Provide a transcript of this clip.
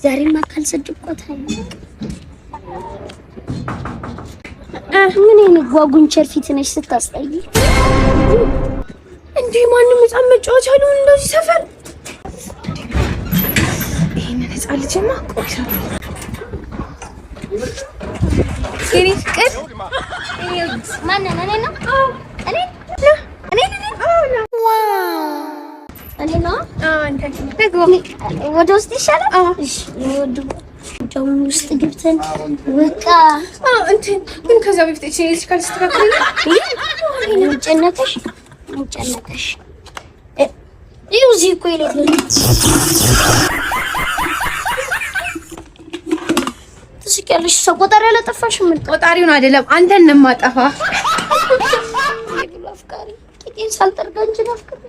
ዛሬማ ካልሰድቆታል ምን ነው ጓጉንቸር ፊት ነሽ ስታስጠይ እንዴ ማንም ህፃን መጫወቻ አለው እንደዚህ ሰፈር ይሄንን ህፃን ልጅማ ቆይታ የኔ ፍቅር ማን ነው እኔ ነው እኔ ነው አንተ ደግሞ ወደ ውስጥ ይሻላል እሺ ወደ ጃውን ውስጥ ገብተን በቃ እንትን ግን ከዛ በፊት እቺ ልጅ ካልስተካከለ ጨነቀሽ ይውዚ እኮ ይለኝ ትስቂያለሽ ቆጣሪ ያለጠፋሽ ምን ቆጣሪውን አይደለም አንተን ነው የማጠፋ አፍቃሪ ቂጤን ሳልጠርጋ እንጂ አፍቃሪ